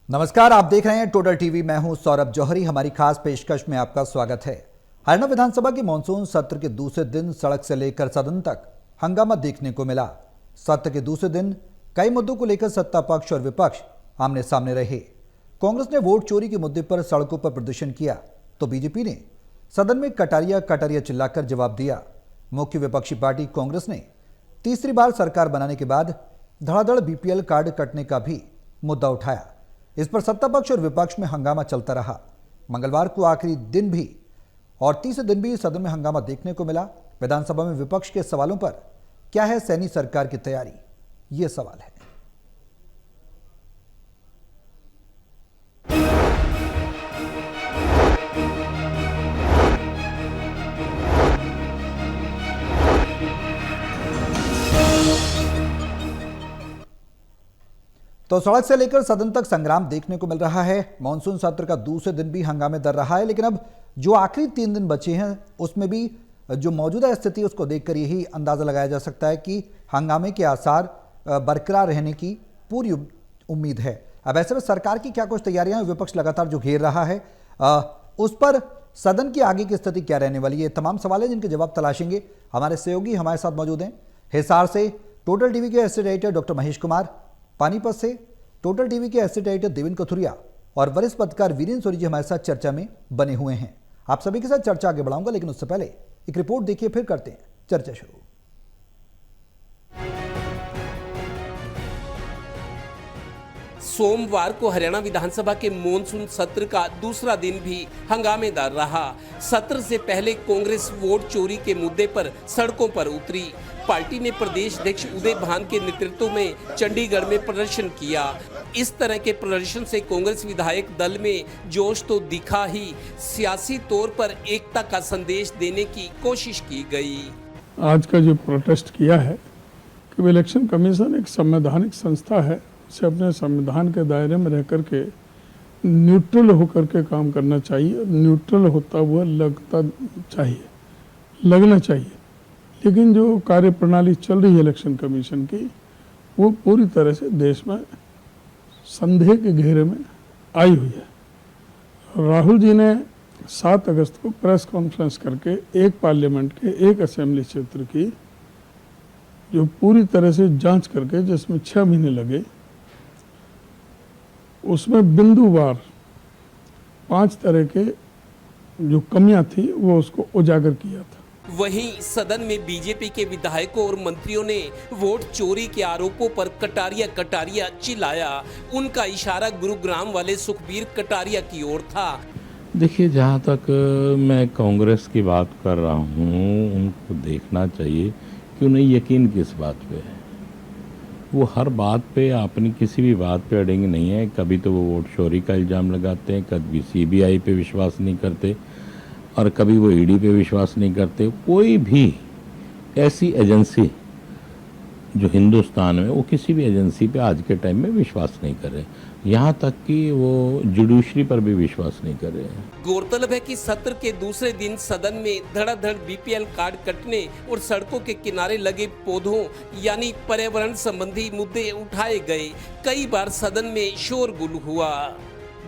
नमस्कार, आप देख रहे हैं टोटल टीवी। मैं हूं सौरभ जौहरी। हमारी खास पेशकश में आपका स्वागत है। हरियाणा विधानसभा के मानसून सत्र के दूसरे दिन सड़क से लेकर सदन तक हंगामा देखने को मिला। सत्र के दूसरे दिन कई मुद्दों को लेकर सत्ता पक्ष और विपक्ष आमने सामने रहे। कांग्रेस ने वोट चोरी के मुद्दे पर सड़कों पर प्रदर्शन किया तो बीजेपी ने सदन में कटारिया कटारिया चिल्लाकर जवाब दिया। मुख्य विपक्षी पार्टी कांग्रेस ने तीसरी बार सरकार बनाने के बाद धड़ाधड़ बीपीएल कार्ड कटने का भी मुद्दा उठाया। इस पर सत्ता पक्ष और विपक्ष में हंगामा चलता रहा। मंगलवार को आखिरी दिन भी और तीसरे दिन भी सदन में हंगामा देखने को मिला। विधानसभा में विपक्ष के सवालों पर क्या है सैनी सरकार की तैयारी, ये सवाल है। तो सड़क से लेकर सदन तक संग्राम देखने को मिल रहा है। मानसून सत्र का दूसरे दिन भी हंगामे दर रहा है, लेकिन अब जो आखिरी 3 दिन बचे हैं उसमें भी जो मौजूदा स्थिति उसको देखकर यही अंदाजा लगाया जा सकता है कि हंगामे के आसार बरकरार रहने की पूरी उम्मीद है। अब ऐसे में सरकार की क्या कुछ तैयारियां, विपक्ष लगातार जो घेर रहा है उस पर सदन की आगे की स्थिति क्या रहने वाली है, तमाम सवाल है जिनके जवाब तलाशेंगे। हमारे सहयोगी हमारे साथ मौजूद हैं। हिसार से टोटल टीवी के acid editor doctor Mahesh Kumar, Panipat से टोटल टीवी के एसिड एडिटर देवेंद्र कथुरिया और वरिष्ठ पत्रकार वीरेंद्र सोरी जी हमारे साथ चर्चा में बने हुए हैं। आप सभी के साथ चर्चा आगे बढ़ाऊंगा, लेकिन उससे पहले एक रिपोर्ट देखिए, फिर करते हैं चर्चा शुरू। सोमवार को हरियाणा विधानसभा के मॉनसून सत्र का दूसरा दिन भी हंगामेदार रहा। सत्र से पहले कांग्रेस वोट चोरी के मुद्दे पर सड़कों पर उतरी। पार्टी ने प्रदेश अध्यक्ष उदय भान के नेतृत्व में चंडीगढ़ में प्रदर्शन किया। इस तरह के प्रदर्शन से कांग्रेस विधायक दल में जोश तो दिखा ही, सियासी तौर पर एकता का संदेश देने की कोशिश की गई। आज का जो प्रोटेस्ट किया है कि इलेक्शन कमीशन एक संवैधानिक संस्था है, उसे अपने संविधान के दायरे में रह करके न्यूट्रल होकर के काम करना चाहिए। न्यूट्रल होता हुआ लगना चाहिए। लेकिन जो कार्य प्रणाली चल रही है इलेक्शन कमीशन की, वो पूरी तरह से देश में संदेह के घेरे में आई हुई है। राहुल जी ने 7 अगस्त को प्रेस कॉन्फ्रेंस करके एक पार्लियामेंट के एक असेंबली क्षेत्र की जो पूरी तरह से जांच करके, जिसमें 6 महीने लगे, उसमें बिंदुवार 5 तरह के जो कमियां थी वो उसको उजागर किया था। वहीं सदन में बीजेपी के विधायकों और मंत्रियों ने वोट चोरी के आरोपों पर कटारिया कटारिया चिल्लाया। उनका इशारा गुरुग्राम वाले सुखबीर कटारिया की ओर था। देखिए, जहाँ तक मैं कांग्रेस की बात कर रहा हूँ, उनको देखना चाहिए कि उन्हें यकीन किस बात पे है। वो हर बात पे, अपनी किसी भी बात पे अड़ेंगे नहीं है। कभी तो वो वोट चोरी का इल्ज़ाम लगाते हैं, कभी सीबीआई पे विश्वास नहीं करते और कभी वो ईडी पे विश्वास नहीं करते। कोई भी ऐसी एजेंसी जो हिंदुस्तान में, वो किसी भी एजेंसी पे आज के टाइम में विश्वास नहीं कर रहे, यहाँ तक कि वो जुडिशरी पर भी विश्वास नहीं कर रहे हैं। गौरतलब है कि सत्र के दूसरे दिन सदन में धड़ाधड़ बीपीएल कार्ड कटने और सड़कों के किनारे लगे पौधों यानी पर्यावरण संबंधी मुद्दे उठाए गए। कई बार सदन में शोरगुल हुआ।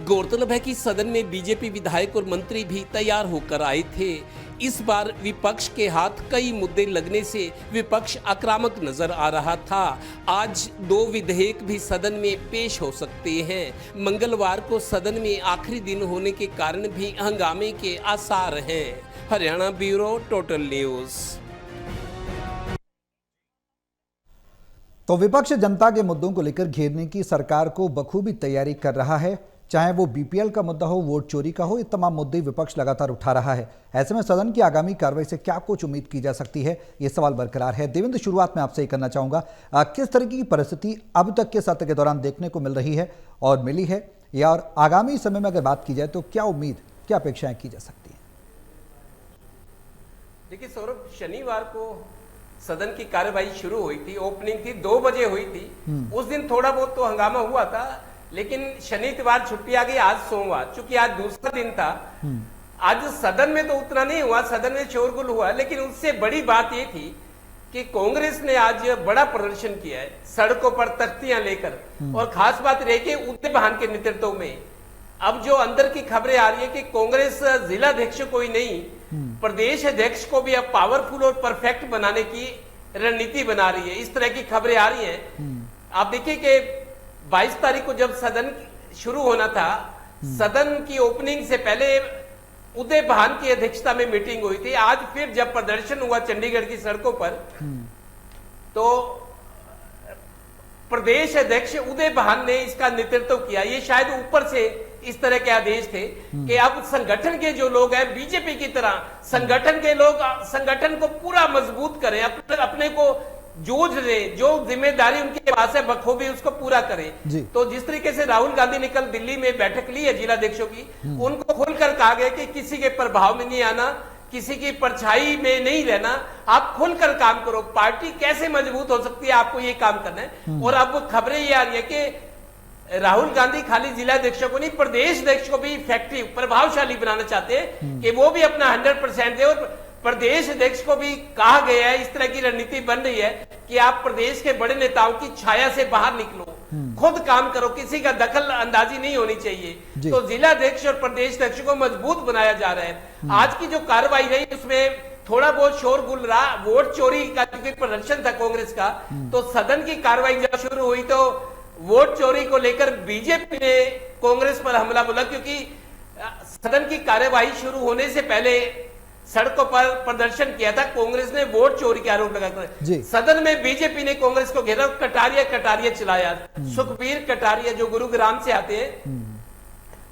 गौरतलब है कि सदन में बीजेपी विधायक और मंत्री भी तैयार होकर आए थे। इस बार विपक्ष के हाथ कई मुद्दे लगने से विपक्ष आक्रामक नजर आ रहा था। आज 2 विधेयक भी सदन में पेश हो सकते हैं। मंगलवार को सदन में आखिरी दिन होने के कारण भी हंगामे के आसार हैं। Haryana bureau total news. तो विपक्ष जनता के मुद्दों को लेकर घेरने की सरकार को बखूबी तैयारी कर रहा है। चाहे वो बीपीएल का मुद्दा हो, वोट चोरी का हो, ये तमाम मुद्दे विपक्ष लगातार उठा रहा है। ऐसे में सदन की आगामी कार्रवाई से क्या कुछ उम्मीद की जा सकती है, ये सवाल बरकरार है। देवेंद्र, शुरुआत में आपसे ही करना चाहूंगा, किस तरह की परिस्थिति अब तक के सत्र के दौरान देखने को मिल रही है और मिली है, या और आगामी समय में अगर बात की जाए तो क्या उम्मीद, क्या अपेक्षाएं की जा सकती है? देखिए सौरभ, शनिवार को सदन की कार्यवाही शुरू हुई थी। ओपनिंग थी, 2 बजे हुई थी। उस दिन थोड़ा बहुत तो हंगामा हुआ था, लेकिन शनि इतवार छुट्टी आ गई। आज सोमवार, चूंकि आज दूसरा दिन था, आज सदन में तो उतना नहीं हुआ, सदन में शोरगुल हुआ। लेकिन उससे बड़ी बात ये थी कि कांग्रेस ने आज बड़ा प्रदर्शन किया है सड़कों पर तख्तियां लेकर, और खास बात रही कि उदय भान के नेतृत्व में। अब जो अंदर की खबरें आ रही है कि कांग्रेस जिलाध्यक्ष को ही नहीं, प्रदेश अध्यक्ष को भी अब पावरफुल और परफेक्ट बनाने की रणनीति बना रही है, इस तरह की खबरें आ रही हैं। आप देखिए कि 22 तारीख को जब सदन शुरू होना था, सदन की ओपनिंग से पहले उदय भान की अध्यक्षता में मीटिंग हुई थी। आज फिर जब प्रदर्शन हुआ चंडीगढ़ की सड़कों पर, तो प्रदेश अध्यक्ष उदय भान ने इसका नेतृत्व किया। ये शायद ऊपर से इस तरह के आदेश थे कि अब संगठन के जो लोग हैं, बीजेपी की तरह संगठन के लोग संगठन को पूरा मजबूत करें, अपने को जूझ रहे, जो जिम्मेदारी उनके पास है बखूबी उसको पूरा करें। तो जिस तरीके से राहुल गांधी ने कल दिल्ली में बैठक ली है जिलाध्यक्षों की, उनको खुलकर कहा गया कि किसी के प्रभाव में नहीं आना, किसी की परछाई में नहीं रहना, आप खुलकर काम करो। पार्टी कैसे मजबूत हो सकती है, आपको ये काम करना है। और अब खबरें ये आ रही है कि राहुल गांधी खाली जिलाध्यक्षों को नहीं, प्रदेश अध्यक्ष को भी इफेक्टिव प्रभावशाली बनाना चाहते हैं कि वो भी अपना 100% दे। और प्रदेश अध्यक्ष को भी कहा गया है, इस तरह की रणनीति बन रही है कि आप प्रदेश के बड़े नेताओं की छाया से बाहर निकलो, खुद काम करो, किसी का दखल अंदाजी नहीं होनी चाहिए। तो जिलाध्यक्ष और प्रदेश अध्यक्ष को मजबूत बनाया जा रहा है। आज की जो कार्रवाई रही उसमें थोड़ा बहुत शोरगुल रहा, वोट चोरी का क्योंकि प्रदर्शन था कांग्रेस का, तो सदन की कार्रवाई जब शुरू हुई तो वोट चोरी को लेकर बीजेपी ने कांग्रेस पर हमला बोला, क्योंकि सदन की कार्यवाही शुरू होने से पहले सड़कों पर प्रदर्शन किया था कांग्रेस ने, वोट चोरी के आरोप लगाकर। सदन में बीजेपी ने कांग्रेस को घेरा, कटारिया चलाया। सुखबीर कटारिया जो गुरुग्राम से आते हैं,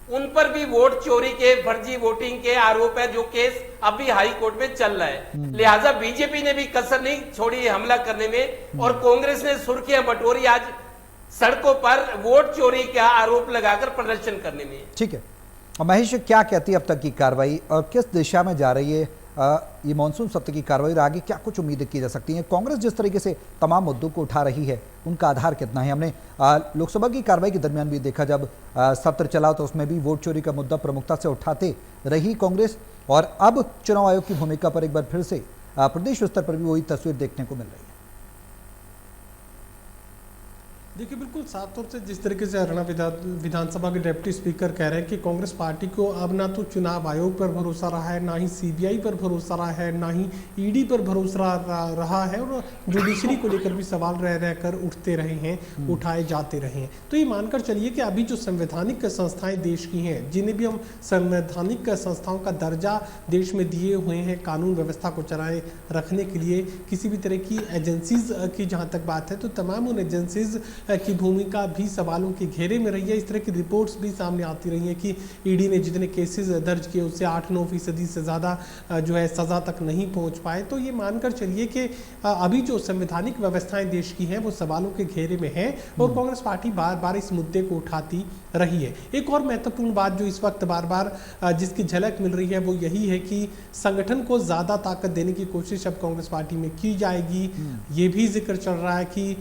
उन पर भी वोट चोरी के, फर्जी वोटिंग के आरोप है, जो केस अभी हाई कोर्ट में चल रहा है। लिहाजा बीजेपी ने भी कसर नहीं छोड़ी हमला करने में, और कांग्रेस ने सुर्खियां बटोरी आज सड़कों पर वोट चोरी का आरोप लगाकर प्रदर्शन करने में। ठीक है, और महेश क्या कहती है अब तक की कार्रवाई और किस दिशा में जा रही है ये मानसून सत्र की कार्रवाई, और आगे क्या कुछ उम्मीदें की जा सकती हैं? कांग्रेस जिस तरीके से तमाम मुद्दों को उठा रही है, उनका आधार कितना है? हमने लोकसभा की कार्रवाई के दरमियान भी देखा, जब सत्र चला तो उसमें भी वोट चोरी का मुद्दा प्रमुखता से उठाते रही कांग्रेस, और अब चुनाव आयोग की भूमिका पर एक बार फिर से प्रदेश स्तर पर भी वही तस्वीर देखने को मिल रही है। देखिए, बिल्कुल साफ तौर से जिस तरीके से हरियाणा विधानसभा के डिप्टी स्पीकर कह रहे हैं कि कांग्रेस पार्टी को अब ना तो चुनाव आयोग पर भरोसा रहा है, ना ही सीबीआई पर भरोसा रहा है, ना ही ईडी पर भरोसा रहा है, और जुडिशरी को लेकर भी सवाल रहकर उठते रहे हैं, उठाए जाते रहे हैं। तो ये मानकर चलिए कि अभी जो संवैधानिक संस्थाएं देश की हैं, जिन्हें भी हम संवैधानिक संस्थाओं का दर्जा देश में दिए हुए हैं कानून व्यवस्था को चलाए रखने के लिए, किसी भी तरह की एजेंसीज की जहाँ तक बात है तो तमाम उन एजेंसीज की भूमिका भी सवालों के घेरे में रही है। इस तरह की रिपोर्ट्स भी सामने आती रही हैं कि ईडी ने जितने केसेस दर्ज किए उससे 8-9% से ज़्यादा जो है सज़ा तक नहीं पहुंच पाए। तो ये मानकर चलिए कि अभी जो संवैधानिक व्यवस्थाएं देश की हैं वो सवालों के घेरे में है, और कांग्रेस पार्टी बार बार इस मुद्दे को उठाती रही है। एक और महत्वपूर्ण बात जो इस वक्त बार बार जिसकी झलक मिल रही है वो यही है कि संगठन को ज़्यादा ताकत देने की कोशिश अब कांग्रेस पार्टी में की जाएगी। ये भी जिक्र चल रहा है कि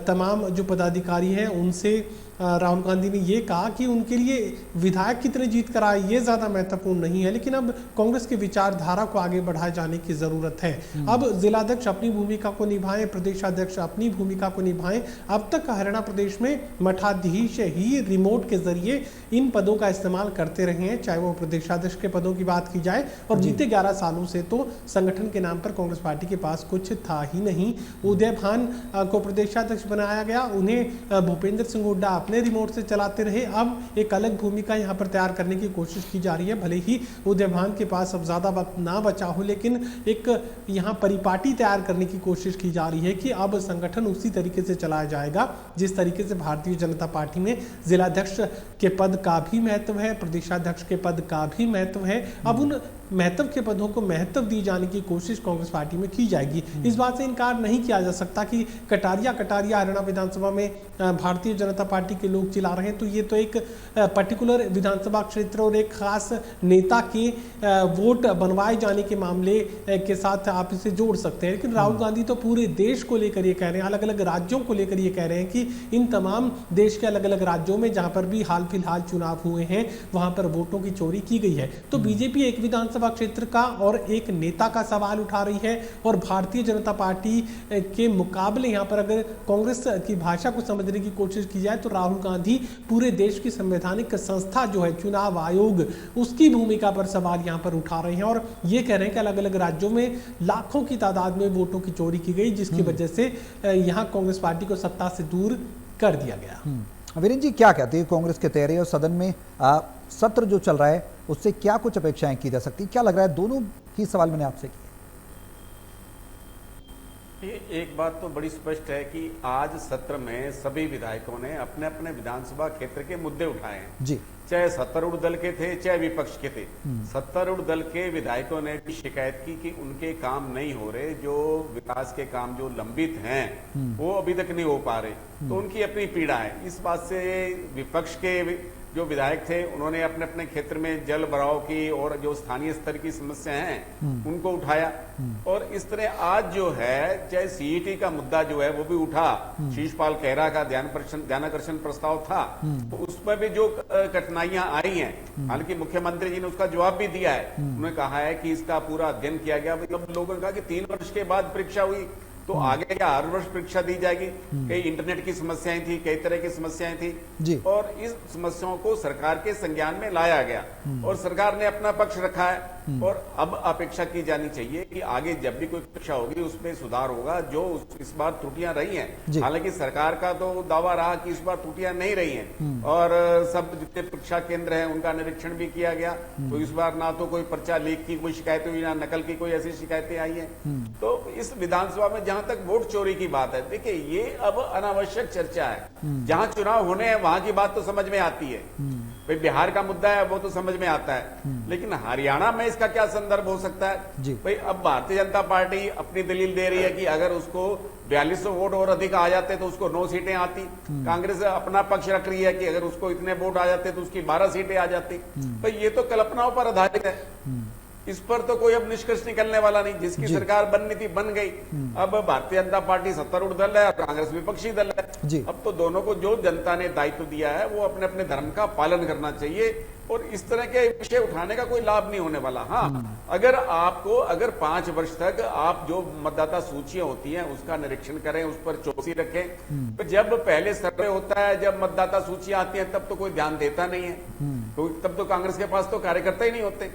तमाम जो पदाधिकारी हैं उनसे राहुल गांधी ने ये कहा कि उनके लिए विधायक कितने जीत कर आए ये ज़्यादा महत्वपूर्ण नहीं है, लेकिन अब कांग्रेस की विचारधारा को आगे बढ़ाए जाने की ज़रूरत है। अब जिलाध्यक्ष अपनी भूमिका को निभाएं, प्रदेशाध्यक्ष अपनी भूमिका को निभाएं। अब तक हरियाणा प्रदेश में मठाधीश ही रिमोट के जरिए इन पदों का इस्तेमाल करते रहे हैं, चाहे वो प्रदेशाध्यक्ष के पदों की बात की जाए, और बीते 11 सालों से तो संगठन के नाम पर कांग्रेस पार्टी के पास कुछ था ही नहीं। उदय भान को प्रदेशाध्यक्ष बनाया गया, उन्हें भूपेंद्र सिंह हुड्डा अपने रिमोट से चलाते रहे। अब एक अलग भूमिका यहाँ पर तैयार करने की कोशिश की जा रही है। भले ही उदय भान के पास अब ज़्यादा वक्त ना बचा हो, लेकिन एक यहाँ परिपाटी तैयार करने की कोशिश की जा रही है कि अब संगठन उसी तरीके से चलाया जाएगा जिस तरीके से भारतीय जनता पार्टी में जिलाध्यक्ष के पद का भी महत्व है, प्रदेशाध्यक्ष के पद का भी महत्व है। अब उन महत्व के पदों को महत्व दी जाने की कोशिश कांग्रेस पार्टी में की जाएगी। इस बात से इनकार नहीं किया जा सकता कि कटारिया हरियाणा विधानसभा में भारतीय जनता पार्टी के लोग चिल्ला रहे हैं, तो ये तो एक पर्टिकुलर विधानसभा क्षेत्र और एक खास नेता के वोट बनवाए जाने के मामले के साथ आप इसे जोड़ सकते हैं। लेकिन राहुल गांधी तो पूरे देश को लेकर ये कह रहे हैं, अलग अलग राज्यों को लेकर ये कह रहे हैं कि इन तमाम देश के अलग अलग राज्यों में जहां पर भी हाल फिलहाल चुनाव हुए हैं वहां पर वोटों की चोरी की गई है। तो बीजेपी एक विधानसभा क्षेत्र का और एक नेता का सवाल उठा रही है, और भारतीय जनता पार्टी के मुकाबले यहाँ पर अगर कांग्रेस की भाषा को समझने की कोशिश की जाए तो राहुल गांधी पूरे देश की संवैधानिक संस्था जो है चुनाव आयोग, उसकी भूमिका पर सवाल यहाँ पर उठा रहे हैं, और ये कह रहे हैं कि अलग अलग राज्यों में लाखों की तादाद में वोटों की चोरी की गई, जिसकी वजह से यहाँ कांग्रेस पार्टी को सत्ता से दूर कर दिया गया। वीरेंद्र जी, क्या कहते हैं कांग्रेस के तैयारी और सदन में सत्र जो चल रहा है उससे क्या कुछ अपेक्षाएं की जा सकती, क्या लग रहा है? दोनों ही सवाल मैंने आपसे किया। एक बात तो बड़ी स्पष्ट है कि आज सत्र में सभी विधायकों ने अपने अपने विधानसभा क्षेत्र के मुद्दे उठाए हैं जी, चाहे सत्तारूढ़ दल के थे चाहे विपक्ष के थे। सत्तारूढ़ दल के विधायकों ने भी शिकायत की कि उनके काम नहीं हो रहे, जो विकास के काम जो लंबित हैं वो अभी तक नहीं हो पा रहे, तो उनकी अपनी पीड़ा है। इस बात से विपक्ष के जो विधायक थे उन्होंने अपने अपने क्षेत्र में जल भराव की और जो स्थानीय स्तर की समस्या हैं उनको उठाया, और इस तरह आज जो है चाहे सीईटी का मुद्दा जो है वो भी उठा, शीशपाल खेरा का ध्यानाकर्षण प्रस्ताव था, तो उसमें भी जो कठिनाइयां आई हैं, हालांकि मुख्यमंत्री जी ने उसका जवाब भी दिया है। उन्होंने कहा है कि इसका पूरा अध्ययन किया गया। मतलब लोगों ने कहा कि 3 वर्ष के बाद परीक्षा हुई तो आगे क्या हर वर्ष परीक्षा दी जाएगी? कई इंटरनेट की समस्याएं थी, कई तरह की समस्याएं थी जी, और इस समस्याओं को सरकार के संज्ञान में लाया गया और सरकार ने अपना पक्ष रखा है। और अब अपेक्षा की जानी चाहिए कि आगे जब भी कोई परीक्षा होगी उसमें सुधार होगा। जो इस बार त्रुटियां रही हैं, हालांकि सरकार का तो दावा रहा कि इस बार त्रुटियां नहीं रही हैं, और सब जितने परीक्षा केंद्र हैं उनका निरीक्षण भी किया गया, तो इस बार ना तो कोई पर्चा लीक की कोई शिकायत हुई, ना नकल की कोई ऐसी शिकायतें आई हैं। तो इस विधानसभा में जहां तक वोट चोरी की बात है, देखिए ये अब अनावश्यक चर्चा है। जहां चुनाव होने हैं वहां की बात तो समझ में आती है, भाई बिहार का मुद्दा है वो तो समझ में आता है, लेकिन हरियाणा में इसका क्या संदर्भ हो सकता है? भाई अब भारतीय जनता पार्टी अपनी दलील दे रही है कि अगर उसको 4200 वोट और अधिक आ जाते तो उसको 9 सीटें आती। कांग्रेस अपना पक्ष रख रही है कि अगर उसको इतने वोट आ जाते तो उसकी 12 सीटें आ जाती। भाई ये तो कल्पनाओं पर आधारित है, इस पर तो कोई अब निष्कर्ष निकलने वाला नहीं। जिसकी सरकार बननी थी बन गई। अब भारतीय जनता पार्टी सत्तारूढ़ दल है और कांग्रेस विपक्षी दल है। अब तो दोनों को जो जनता ने दायित्व दिया है वो अपने अपने धर्म का पालन करना चाहिए, और इस तरह के विषय उठाने का कोई लाभ नहीं होने वाला। हाँ, अगर 5 वर्ष तक आप जो मतदाता सूचियां होती हैं उसका निरीक्षण करें, उस पर चौकसी रखें, तो जब पहले सर्वे होता है, जब मतदाता सूचियां आती हैं तब तो कोई ध्यान देता नहीं है, तो तब तो कांग्रेस के पास तो कार्यकर्ता ही नहीं होते।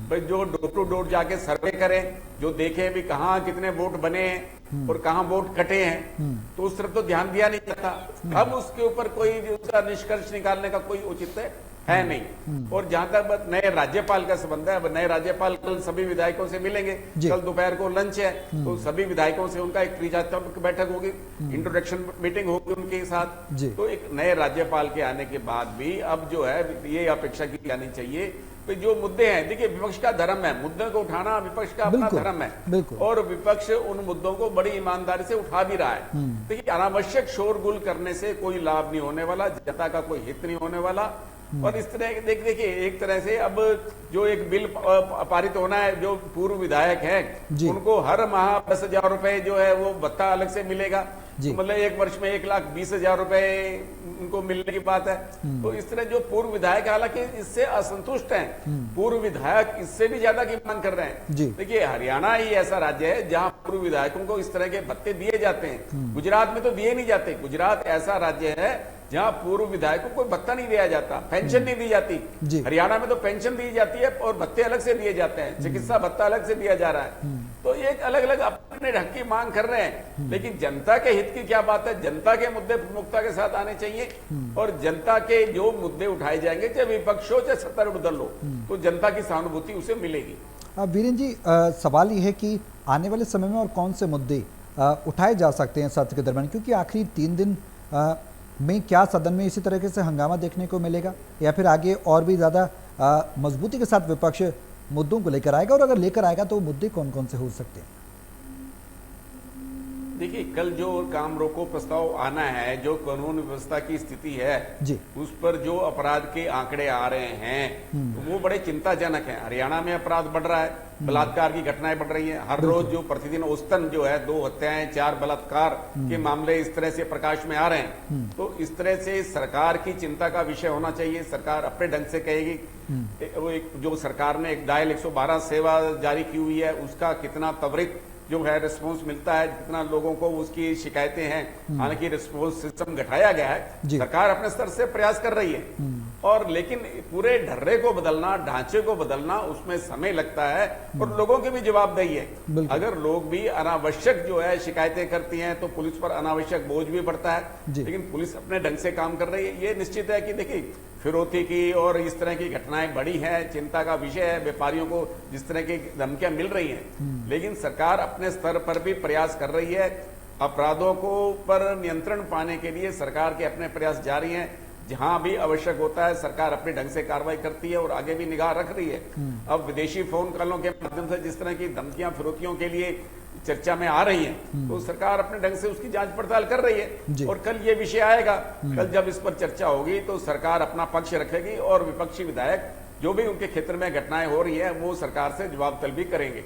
भाई जो डोर टू डोर जाके सर्वे करें, जो देखें भी कहाँ कितने वोट बने हैं और कहाँ वोट कटे हैं, तो उस तरफ तो ध्यान दिया नहीं जाता। अब उसके ऊपर कोई उसका निष्कर्ष निकालने का कोई औचित्य है नहीं। और जहां तक नए राज्यपाल का संबंध है, अब नए राज्यपाल कल सभी विधायकों से मिलेंगे, कल दोपहर को लंच है, तो सभी विधायकों से उनका एक त्रिचात्मक बैठक होगी, इंट्रोडक्शन मीटिंग होगी उनके साथ। तो एक नए राज्यपाल के आने के बाद भी अब जो है ये अपेक्षा की जानी चाहिए कि जो मुद्दे हैं, देखिए विपक्ष का धर्म है, मुद्दे को उठाना विपक्ष का अपना धर्म है, और विपक्ष उन मुद्दों को बड़ी ईमानदारी से उठा भी रहा है। देखिए अनावश्यक शोरगुल करने से कोई लाभ नहीं होने वाला, जनता का कोई हित नहीं होने वाला। और इस तरह देखिए एक तरह से अब जो एक बिल पारित होना है, जो पूर्व विधायक हैं उनको हर माह 10,000 रुपए जो है वो भत्ता अलग से मिलेगा, तो मतलब एक वर्ष में 1,20,000 रुपए उनको मिलने की बात है। तो इस तरह जो पूर्व विधायक हालांकि इससे असंतुष्ट हैं, पूर्व विधायक इससे भी ज्यादा की मांग कर रहे हैं। देखिए हरियाणा ही ऐसा राज्य है जहां पूर्व विधायकों को इस तरह के भत्ते दिए जाते हैं, गुजरात में तो दिए नहीं जाते। गुजरात ऐसा राज्य है जहां पूर्व विधायकों को भत्ता नहीं दिया जाता, पेंशन नहीं दी जाती। हरियाणा में तो पेंशन दी जाती है और भत्ते अलग से दिए जाते हैं, चिकित्सा भत्ता अलग से दिया जा रहा है। तो ये अलग अलग अपने ढंग की मांग कर रहे हैं, लेकिन जनता के हित की क्या बात है? जनता के मुद्दे प्रमुखता के साथ आने चाहिए, और जनता के जो मुद्दे उठाए जाएंगे, चाहे विपक्ष हो चाहे सत्तारूढ़ दल हो, तो जनता की सहानुभूति उसे मिलेगी। वीरेंद्र जी, सवाल ये है कि आने वाले समय में और कौन से मुद्दे उठाए जा सकते हैं सत्र के दरमियान, क्योंकि आखिरी 3 दिन में क्या सदन में इसी तरीके से हंगामा देखने को मिलेगा, या फिर आगे और भी ज़्यादा मजबूती के साथ विपक्ष मुद्दों को लेकर आएगा, और अगर लेकर आएगा तो मुद्दे कौन कौन से हो सकते हैं? देखिए, कल जो काम रोको प्रस्ताव आना है, जो कानून व्यवस्था की स्थिति है जी। उस पर जो अपराध के आंकड़े आ रहे हैं तो वो बड़े चिंताजनक हैं। हरियाणा में अपराध बढ़ रहा है, बलात्कार की घटनाएं बढ़ रही हैं। हर रोज जो प्रतिदिन औसतन जो है 2 हत्याएं 4 बलात्कार के मामले इस तरह से प्रकाश में आ रहे हैं। तो इस तरह से सरकार की चिंता का विषय होना चाहिए। सरकार अपने ढंग से कहेगी। वो एक जो सरकार ने एक डायल 112 सेवा जारी की हुई है, उसका कितना त्वरित जो है रिस्पांस मिलता है, कितना लोगों को उसकी शिकायतें हैं। हालांकि रिस्पांस सिस्टम घटाया गया है, सरकार अपने स्तर से प्रयास कर रही है और लेकिन पूरे ढर्रे को बदलना, ढांचे को बदलना, उसमें समय लगता है और लोगों की भी जवाबदेही है। अगर लोग भी अनावश्यक जो है शिकायतें करती हैं तो पुलिस पर अनावश्यक बोझ भी बढ़ता है, लेकिन पुलिस अपने ढंग से काम कर रही है। ये निश्चित है कि देखिए, फिरौती की और इस तरह की घटनाएं बढ़ी हैं, चिंता का विषय है। व्यापारियों को जिस तरह की धमकियां मिल रही हैं, लेकिन सरकार अपने स्तर पर भी प्रयास कर रही है। अपराधों को पर नियंत्रण पाने के लिए सरकार के अपने प्रयास जारी हैं। जहां भी आवश्यक होता है सरकार अपने ढंग से कार्रवाई करती है और आगे भी निगाह रख रही है। अब विदेशी फोन कॉलों के माध्यम से जिस तरह की धमकियां फिरौतियों के लिए चर्चा में आ रही हैं, तो सरकार अपने ढंग से उसकी जांच पड़ताल कर रही है और कल ये विषय आएगा। कल जब इस पर चर्चा होगी तो सरकार अपना पक्ष रखेगी और विपक्षी विधायक जो भी उनके क्षेत्र में घटनाएं हो रही है वो सरकार से जवाब तलब भी करेंगे।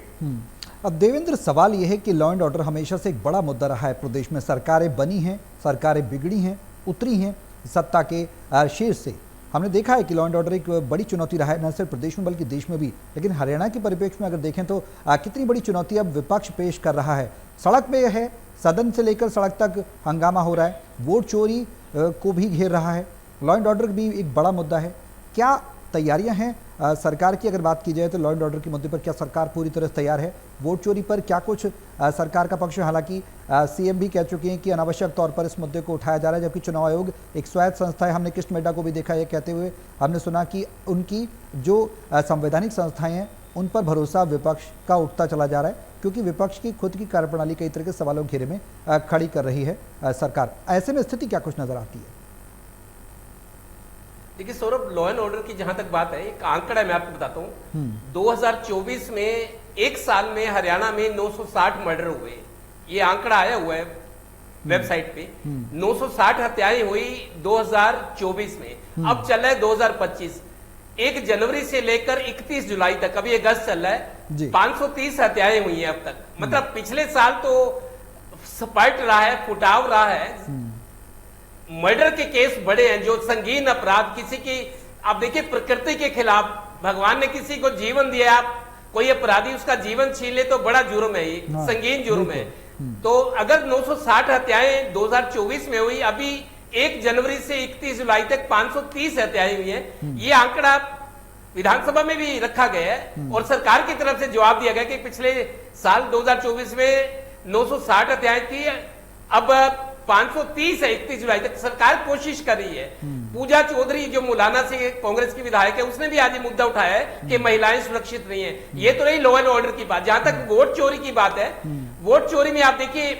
अब देवेंद्र, सवाल यह है कि लॉ एंड ऑर्डर हमेशा से एक बड़ा मुद्दा रहा है प्रदेश में। सरकारें बनी हैं, सरकारें बिगड़ी हैं, उतरी हैं सत्ता के शीर्ष से। हमने देखा है कि लॉ एंड ऑर्डर एक बड़ी चुनौती रहा है, न सिर्फ प्रदेश में बल्कि देश में भी। लेकिन हरियाणा के परिप्रेक्ष्य में अगर देखें तो कितनी बड़ी चुनौती अब विपक्ष पेश कर रहा है। सड़क में है, सदन से लेकर सड़क तक हंगामा हो रहा है, वोट चोरी को भी घेर रहा है, लॉ एंड ऑर्डर भी एक बड़ा मुद्दा है। क्या तैयारियां हैं सरकार की? अगर बात की जाए तो लॉ एंड ऑर्डर के मुद्दे पर क्या सरकार पूरी तरह से तैयार है? वोट चोरी पर क्या कुछ सरकार का पक्ष है? हालांकि सीएम भी कह चुके हैं कि अनावश्यक तौर पर इस मुद्दे को उठाया जा रहा है, जबकि चुनाव आयोग एक स्वायत्त संस्था है। हमने कृष्ण मेड्डा को भी देखा ये कहते हुए, हमने सुना कि उनकी जो संवैधानिक संस्थाएं हैं उन पर भरोसा विपक्ष का उठता चला जा रहा है, क्योंकि विपक्ष की खुद की कार्यप्रणाली कई तरह के सवालों घेरे में खड़ी कर रही है सरकार। ऐसे में स्थिति क्या कुछ नजर आती है? देखिए सौरभ, लॉ एंड ऑर्डर की जहां तक बात है, एक आंकड़ा मैं आपको बताता हूं। 2024 में एक साल में हरियाणा में 960 मर्डर हुए। ये आंकड़ा आया हुआ है वेबसाइट पे। 960 हत्याएं हुई 2024 में। अब चल रहा है 2025। 1 जनवरी से लेकर 31 जुलाई तक, अभी अगस्त चल रहा है, 530 हत्याएं हुई हैं अब तक। मतलब पिछले साल तो सपाट रहा है, फुटाव रहा है। मर्डर के केस बड़े हैं, जो संगीन अपराध, किसी की, आप देखिए, प्रकृति के खिलाफ भगवान ने किसी को जीवन दिया, आप कोई अपराधी उसका जीवन छीन ले तो बड़ा जुर्म है, ये संगीन जुर्म है। तो अगर 960 हत्याएं 2024 में हुई, अभी 1 जनवरी से 31 जुलाई तक 530 हत्याएं हुई हैं। ये आंकड़ा विधानसभा में भी रखा गया है और सरकार की तरफ से जवाब दिया गया कि पिछले साल 2024 में 960 हत्याएं थी, अब 530 है 31 जुलाई तक। सरकार कोशिश कर रही है। पूजा चौधरी जो मुलाना से कांग्रेस की विधायक है, उसने भी आज ये मुद्दा उठाया है कि महिलाएं सुरक्षित नहीं है। ये तो रही लॉ एंड ऑर्डर की बात। जहां तक वोट चोरी की बात है, वोट चोरी में आप देखिए,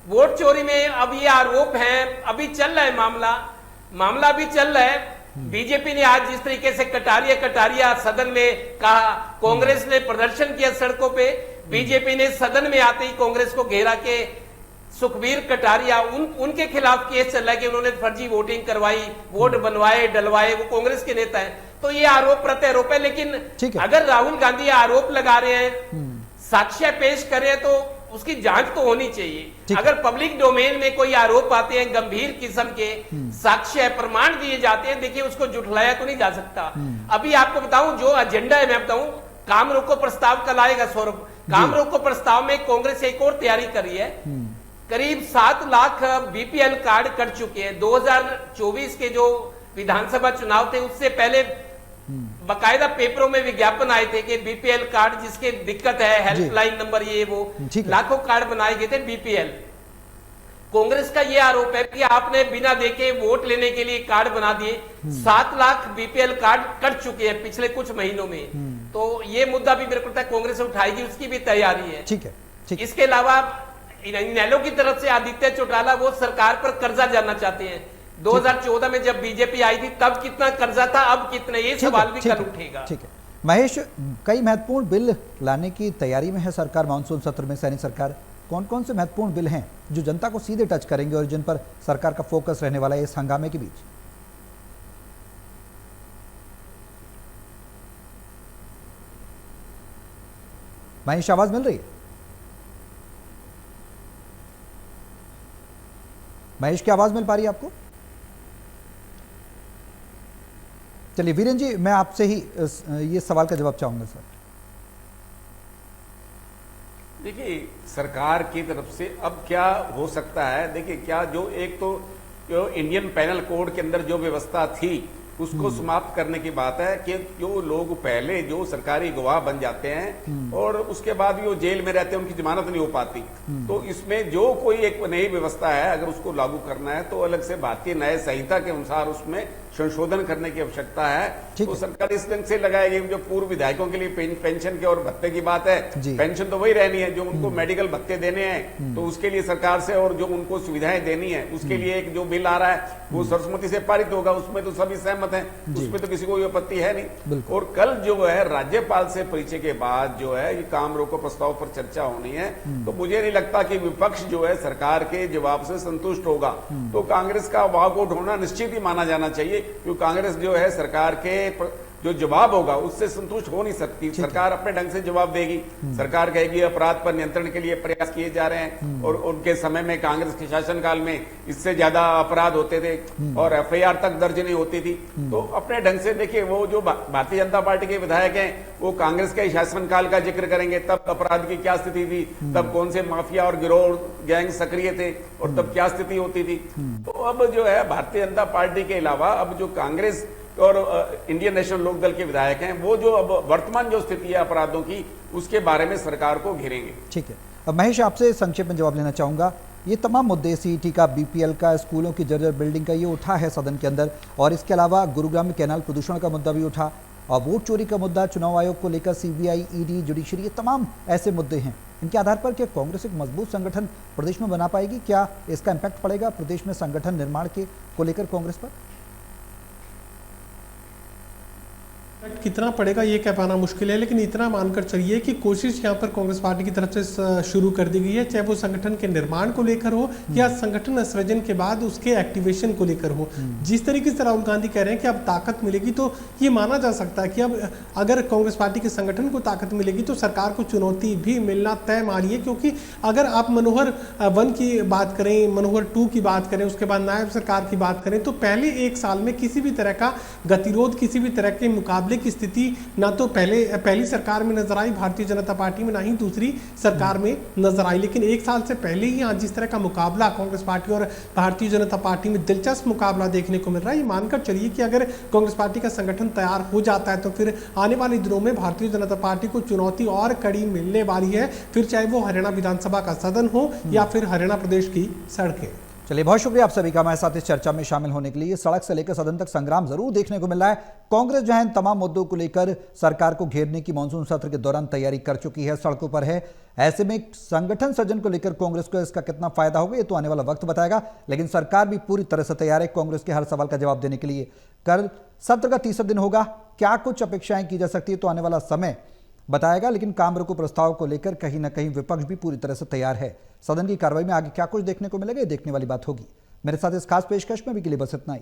वोट चोरी में अब ये आरोप है, अभी चल रहा है मामला भी चल रहा है। बीजेपी ने आज जिस तरीके से कटारिया सदन में कहा, कांग्रेस ने प्रदर्शन किया सड़कों पे, बीजेपी ने सदन में आते ही कांग्रेस को घेरा के सुखबीर कटारिया, उनके खिलाफ केस चल रहा है कि उन्होंने फर्जी वोटिंग करवाई, वोट बनवाए डलवाए, वो कांग्रेस के नेता हैं। तो ये आरोप प्रत्यारोप है। लेकिन अगर राहुल गांधी आरोप लगा रहे हैं, साक्ष्य पेश कर रहे हैं, तो उसकी जांच तो होनी चाहिए। अगर पब्लिक डोमेन में कोई आरोप आते हैं, गंभीर किस्म के साक्ष्य प्रमाण दिए जाते हैं, देखिए उसको जुटलाया तो नहीं जा सकता। अभी आपको बताऊं जो एजेंडा है, मैं बताऊं, काम रोको प्रस्ताव कल आएगा सौरभ। काम रोको प्रस्ताव में कांग्रेस एक और तैयारी कर रही है। करीब 7 लाख बीपीएल कार्ड कट चुके हैं। 2024 के जो विधानसभा चुनाव थे उससे पहले बकायदा पेपरों में विज्ञापन आए थे कि बीपीएल कार्ड जिसके दिक्कत है, हेल्पलाइन नंबर ये वो, लाखों कार्ड बनाए गए थे बीपीएल। कांग्रेस का ये आरोप है कि आपने बिना देखे वोट लेने के लिए कार्ड बना दिए। 7 लाख बीपीएल कार्ड कट चुके हैं पिछले कुछ महीनों में। तो ये मुद्दा भी मेरे को लगता है कांग्रेस उठाएगी, उसकी भी तैयारी है। ठीक है। इसके अलावा इनेलो की तरफ से आदित्य चौटाला, वो सरकार पर कर्जा जानना चाहते हैं। 2014 में जब बीजेपी आई थी तब कितना कर्जा था, अब कितना, ये सवाल भी कल उठेगा। ठीक है महेश, कई महत्वपूर्ण बिल लाने की तैयारी में है सरकार। मानसून सत्र में सैनिक सरकार कौन कौन से महत्वपूर्ण बिल हैं जो जनता को सीधे टच करेंगे और जिन पर सरकार का फोकस रहने वाला है इस हंगामे के बीच? महेश, आवाज मिल रही है? महेश की आवाज मिल पा रही है आपको? चलिए वीरेन जी, मैं आपसे ही ये सवाल का जवाब चाहूंगा सर। देखिए, सरकार की तरफ से अब क्या हो सकता है। देखिए, क्या जो एक तो जो इंडियन पैनल कोड के अंदर जो व्यवस्था थी उसको समाप्त करने की बात है कि जो लोग पहले जो सरकारी गवाह बन जाते हैं और उसके बाद भी वो जेल में रहते हैं, उनकी जमानत नहीं हो पाती। तो इसमें जो कोई एक नई व्यवस्था है, अगर उसको लागू करना है तो अलग से भारतीय न्याय संहिता के अनुसार उसमें संशोधन करने की आवश्यकता है। तो सरकार इस ढंग से लगाएगी। जो पूर्व विधायकों के लिए पेंशन के और भत्ते की बात है, पेंशन तो वही रहनी है। जो उनको मेडिकल भत्ते देने हैं तो उसके लिए सरकार से, और जो उनको सुविधाएं देनी है उसके लिए एक जो बिल आ रहा है वो सर्वसम्मति से पारित होगा। उसमें तो सभी सहमत हैं, उसमें तो किसी को कोई आपत्ति है नहीं। और कल जो है राज्यपाल से परिचय के बाद जो है ये काम रोको प्रस्ताव पर चर्चा होनी है। तो मुझे नहीं लगता कि विपक्ष जो है सरकार के जवाब से संतुष्ट होगा। तो कांग्रेस का वॉकआउट होना निश्चित ही माना जाना चाहिए, क्योंकि कांग्रेस जो है सरकार के जो जवाब होगा उससे संतुष्ट हो नहीं सकती। सरकार अपने ढंग से जवाब देगी। सरकार कहेगी अपराध पर नियंत्रण के लिए प्रयास किए जा रहे हैं, और उनके समय में कांग्रेस के शासनकाल में इससे ज्यादा अपराध होते थे और एफआईआर तक दर्ज नहीं होती थी। तो अपने ढंग से देखिए, वो जो भारतीय जनता पार्टी के विधायक हैं वो कांग्रेस के शासनकाल का जिक्र करेंगे, तब अपराध की क्या स्थिति थी, तब कौन से माफिया और गिरोह गैंग सक्रिय थे और तब क्या स्थिति होती थी। तो अब जो है भारतीय जनता पार्टी के अलावा अब जो कांग्रेस और इंडियन नेशनल लोकदल के विधायक हैं वो जो अब वर्तमान जो स्थिति है अपराधों की उसके बारे में सरकार को घेरेंगे। ठीक है, अब महेश आपसे संक्षेप में जवाब लेना चाहूंगा। ये तमाम मुद्दे सीईटी का, बीपीएल का, स्कूलों की जर्जर बिल्डिंग का ये उठा है सदन के अंदर, और इसके अलावा गुरुग्राम में कैनाल प्रदूषण का मुद्दा भी उठा, और वोट चोरी का मुद्दा, चुनाव आयोग को लेकर सीबीआई, ईडी, जुडिशरी, ये तमाम ऐसे मुद्दे हैं। इनके आधार पर क्या कांग्रेस एक मजबूत संगठन प्रदेश में बना पाएगी? क्या इसका इम्पैक्ट पड़ेगा प्रदेश में संगठन निर्माण को लेकर कांग्रेस पर? कितना पड़ेगा ये कह पाना मुश्किल है, लेकिन इतना मानकर चलिए कि कोशिश यहाँ पर कांग्रेस पार्टी की तरफ से शुरू कर दी गई है, चाहे वो संगठन के निर्माण को लेकर हो या संगठन सृजन के बाद उसके एक्टिवेशन को लेकर हो। जिस तरीके से राहुल गांधी कह रहे हैं कि अब ताकत मिलेगी, तो ये माना जा सकता है कि अब अगर कांग्रेस पार्टी के संगठन को ताकत मिलेगी तो सरकार को चुनौती भी मिलना तय मानिए। क्योंकि अगर आप मनोहर 1 की बात करें, मनोहर 2 की बात करें, उसके बाद नायब सरकार की बात करें, तो पहले एक साल में किसी भी तरह का गतिरोध, किसी भी तरह के मुकाबले की स्थिति ना तो पहली सरकार में नजर आई भारतीय जनता पार्टी में, ना ही दूसरी सरकार में नजर आई। लेकिन एक साल से पहले ही आज जिस तरह का मुकाबला कांग्रेस पार्टी और भारतीय जनता पार्टी में दिलचस्प मुकाबला देखने को मिल रहा है, ये मानकर चलिए कि अगर कांग्रेस पार्टी का संगठन तैयार हो जाता है तो फिर आने वाले दिनों में भारतीय जनता पार्टी को चुनौती और कड़ी मिलने वाली है, फिर चाहे वो हरियाणा विधानसभा का सदन हो या फिर हरियाणा प्रदेश की सड़कें। चलिए, बहुत शुक्रिया आप सभी का हमारे साथ इस चर्चा में शामिल होने के लिए। सड़क से लेकर सदन तक संग्राम जरूर देखने को मिल रहा है। कांग्रेस जो है इन तमाम मुद्दों को लेकर सरकार को घेरने की मानसून सत्र के दौरान तैयारी कर चुकी है, सड़कों पर है। ऐसे में संगठन सृजन को लेकर कांग्रेस को इसका कितना फायदा होगा ये तो आने वाला वक्त बताएगा, लेकिन सरकार भी पूरी तरह से तैयार है कांग्रेस के हर सवाल का जवाब देने के लिए। कल सत्र का तीसरा दिन होगा, क्या कुछ अपेक्षाएं की जा सकती है तो आने वाला समय बताएगा, लेकिन काम रोको प्रस्ताव को लेकर कहीं ना कहीं विपक्ष भी पूरी तरह से तैयार है। सदन की कार्रवाई में आगे क्या कुछ देखने को मिलेगा ये देखने वाली बात होगी। मेरे साथ इस खास पेशकश में अभी के लिए बस इतना ही।